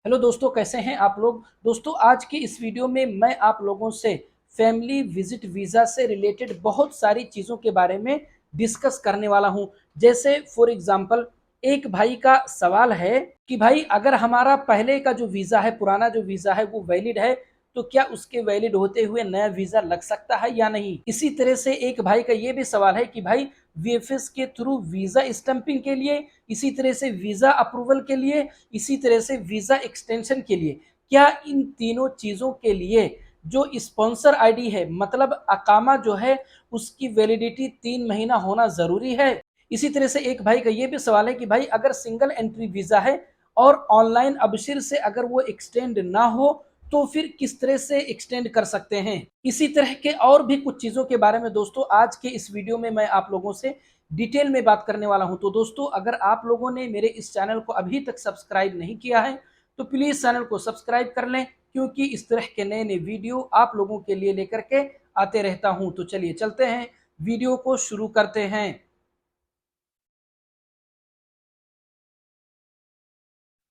Hello दोस्तों, कैसे हैं आप लोग। दोस्तों, आज की इस वीडियो में मैं आप लोगों से फैमिली विजिट वीज़ा से रिलेटेड बहुत सारी चीज़ों के बारे में डिस्कस करने वाला हूं। जैसे फॉर एग्जांपल, एक भाई का सवाल है कि भाई अगर हमारा पहले का जो वीज़ा है, पुराना जो वीज़ा है वो वैलिड है, तो क्या उसके वैलिड होते हुए नया वीज़ा लग सकता है या नहीं। इसी तरह से एक भाई का ये भी सवाल है कि भाई वीएफएस के थ्रू वीज़ा स्टैंपिंग के लिए, इसी तरह से वीज़ा अप्रूवल के लिए, इसी तरह से वीज़ा एक्सटेंशन के लिए, क्या इन तीनों चीज़ों के लिए जो स्पॉन्सर आईडी है, मतलब अकामा जो है, उसकी वैलिडिटी 3 महीना होना ज़रूरी है। इसी तरह से एक भाई का ये भी सवाल है कि भाई अगर सिंगल एंट्री वीज़ा है और ऑनलाइन अबशिर से अगर वो एक्सटेंड ना हो तो फिर किस तरह से एक्सटेंड कर सकते हैं। इसी तरह के और भी कुछ चीज़ों के बारे में दोस्तों आज के इस वीडियो में मैं आप लोगों से डिटेल में बात करने वाला हूं। तो दोस्तों, अगर आप लोगों ने मेरे इस चैनल को अभी तक सब्सक्राइब नहीं किया है तो प्लीज़ चैनल को सब्सक्राइब कर लें, क्योंकि इस तरह के नए नए वीडियो आप लोगों के लिए लेकर के आते रहता हूं। तो चलिए चलते हैं, वीडियो को शुरू करते हैं।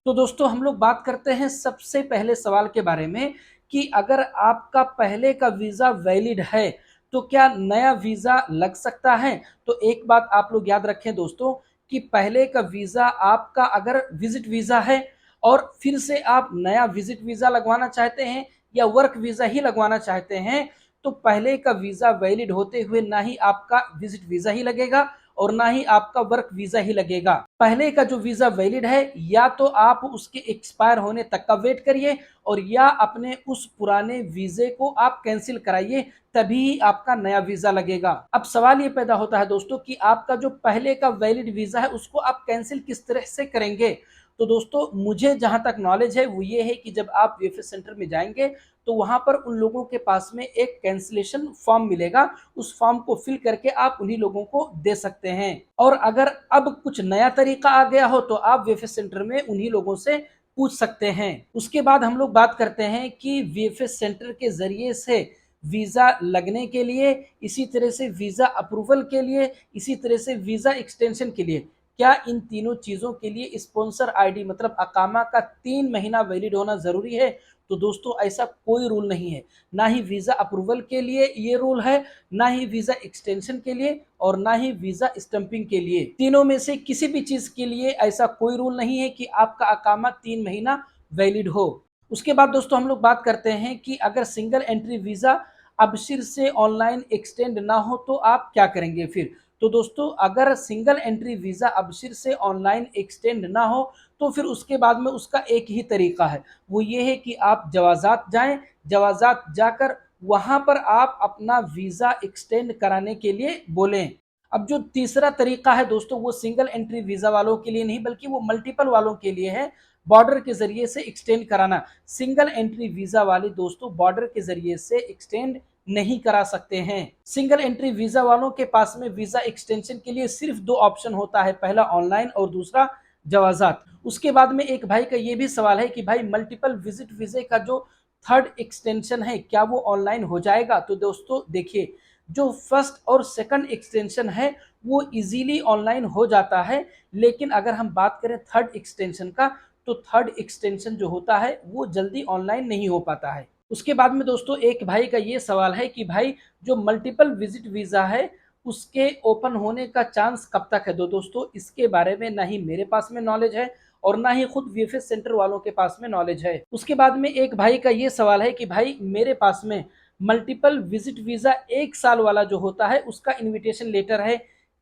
तो दोस्तों, हम लोग बात करते हैं सबसे पहले सवाल के बारे में कि अगर आपका पहले का वीज़ा वैलिड है तो क्या नया वीज़ा लग सकता है। तो एक बात आप लोग याद रखें दोस्तों कि पहले का वीज़ा आपका अगर विजिट वीज़ा है और फिर से आप नया विजिट वीज़ा लगवाना चाहते हैं या वर्क वीज़ा ही लगवाना चाहते हैं, तो पहले का वीज़ा वैलिड होते हुए ना ही आपका विजिट वीज़ा ही लगेगा और ना ही आपका वर्क वीजा ही लगेगा। पहले का जो वीजा वैलिड है, या तो आप उसके एक्सपायर होने तक का वेट करिए और या अपने उस पुराने वीजे को आप कैंसिल कराइए, तभी आपका नया वीजा लगेगा। अब सवाल ये पैदा होता है दोस्तों कि आपका जो पहले का वैलिड वीजा है उसको आप कैंसिल किस तरह से करेंगे। तो दोस्तों, मुझे जहां तक नॉलेज है वो ये है कि जब आप वीएफएस सेंटर में जाएंगे तो वहां पर उन लोगों के पास में एक कैंसिलेशन फॉर्म मिलेगा। उस फॉर्म को फिल करके आप उन्हीं लोगों को दे सकते हैं। और अगर अब कुछ नया तरीका आ गया हो तो आप वीएफएस सेंटर में उन्हीं लोगों से पूछ सकते हैं। उसके बाद हम लोग बात करते हैं कि वीएफएस सेंटर के जरिए से वीजा लगने के लिए, इसी तरह से वीजा अप्रूवल के लिए, इसी तरह से वीजा एक्सटेंशन के लिए, क्या इन तीनों चीजों के लिए स्पॉन्सर आईडी मतलब अकामा का 3 महीना वैलिड होना जरूरी है। तो दोस्तों, ऐसा कोई रूल नहीं है। ना ही वीजा अप्रूवल के लिए ये रूल है, ना ही वीजा एक्सटेंशन के लिए और ना ही वीजा स्टंपिंग के लिए। तीनों में से किसी भी चीज के लिए ऐसा कोई रूल नहीं है कि आपका अकामा 3 महीना वैलिड हो। उसके बाद दोस्तों हम लोग बात करते हैं कि अगर सिंगल एंट्री वीजा अबशिर से ऑनलाइन एक्सटेंड ना हो तो आप क्या करेंगे फिर। तो दोस्तों, अगर सिंगल एंट्री वीजा अबशिर से ऑनलाइन एक्सटेंड ना हो तो फिर उसके बाद में उसका एक ही तरीका है, वो ये है कि आप जवाजात जाएं। जवाजात जाकर वहां पर आप अपना वीजा एक्सटेंड कराने के लिए बोलें। अब जो तीसरा तरीका है दोस्तों, वो सिंगल एंट्री वीजा वालों के लिए नहीं बल्कि वो मल्टीपल वालों के लिए है। बॉर्डर के जरिए से एक्सटेंड कराना। सिंगल एंट्री वीजा वाले दोस्तों बॉर्डर के जरिए से एक्सटेंड नहीं करा सकते हैं। सिंगल एंट्री वीजा वालों के पास में वीजा एक्सटेंशन के लिए सिर्फ दो ऑप्शन होता है, पहला ऑनलाइन और दूसरा जवाजात। उसके बाद में एक भाई का ये भी सवाल है कि भाई मल्टीपल विजिट वीजे का जो थर्ड एक्सटेंशन है क्या वो ऑनलाइन हो जाएगा। तो दोस्तों देखिए, जो फर्स्ट और सेकंड एक्सटेंशन है वो इजीली ऑनलाइन हो जाता है, लेकिन अगर हम बात करें थर्ड एक्सटेंशन का तो थर्ड एक्सटेंशन जो होता है वो जल्दी ऑनलाइन नहीं हो पाता है। उसके बाद में दोस्तों एक भाई का ये सवाल है कि भाई जो मल्टीपल विजिट वीजा है उसके ओपन होने का चांस कब तक है। तो दोस्तों, इसके बारे में ना ही मेरे पास में नॉलेज है और ना ही खुद वीएफएस सेंटर वालों के पास में नॉलेज है। उसके बाद में एक भाई का ये सवाल है कि भाई मेरे पास में मल्टीपल विजिट वीजा 1 साल वाला जो होता है उसका इनविटेशन लेटर है,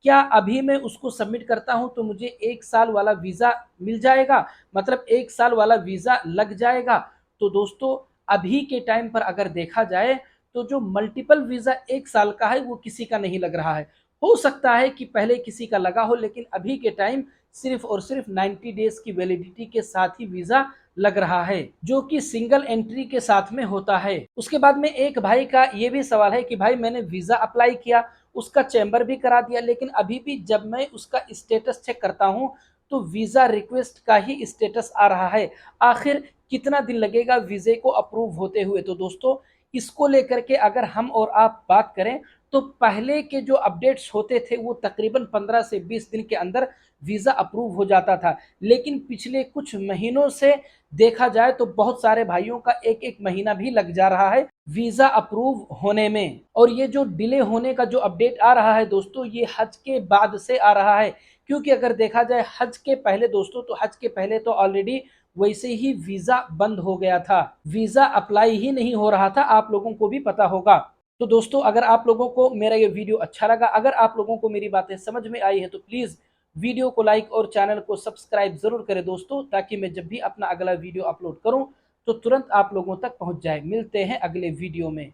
क्या अभी मैं उसको सबमिट करता हूं तो मुझे 1 साल वाला वीजा मिल जाएगा, मतलब 1 साल वाला वीजा लग जाएगा। तो दोस्तों, अभी के टाइम पर अगर देखा जाए तो जो मल्टीपल वीजा 1 साल का है वो किसी का नहीं लग रहा है। हो सकता है कि पहले किसी का लगा हो, लेकिन अभी के टाइम सिर्फ और सिर्फ 90 डेज की वैलिडिटी के साथ ही वीजा लग रहा है, जो कि सिंगल एंट्री के साथ में होता है। उसके बाद में एक भाई का ये भी सवाल है कि भाई मैंने वीजा अप्लाई किया, उसका चैम्बर भी करा दिया, लेकिन अभी भी जब मैं उसका स्टेटस चेक करता हूं तो वीजा रिक्वेस्ट का ही स्टेटस आ रहा है। आखिर कितना दिन लगेगा वीजे को अप्रूव होते हुए। तो दोस्तों, इसको लेकर के अगर हम और आप बात करें तो पहले के जो अपडेट्स होते थे वो तकरीबन 15 से 20 दिन के अंदर वीज़ा अप्रूव हो जाता था, लेकिन पिछले कुछ महीनों से देखा जाए तो बहुत सारे भाइयों का एक एक महीना भी लग जा रहा है वीज़ा अप्रूव होने में। और ये जो डिले होने का जो अपडेट आ रहा है दोस्तों, ये हज के बाद से आ रहा है, क्योंकि अगर देखा जाए हज के पहले दोस्तों, तो हज के पहले तो ऑलरेडी वैसे ही वीज़ा बंद हो गया था, वीज़ा अप्लाई ही नहीं हो रहा था, आप लोगों को भी पता होगा। तो दोस्तों, अगर आप लोगों को मेरा ये वीडियो अच्छा लगा, अगर आप लोगों को मेरी बातें समझ में आई है, तो प्लीज़ वीडियो को लाइक और चैनल को सब्सक्राइब ज़रूर करें दोस्तों, ताकि मैं जब भी अपना अगला वीडियो अपलोड करूं तो तुरंत आप लोगों तक पहुंच जाए। मिलते हैं अगले वीडियो में।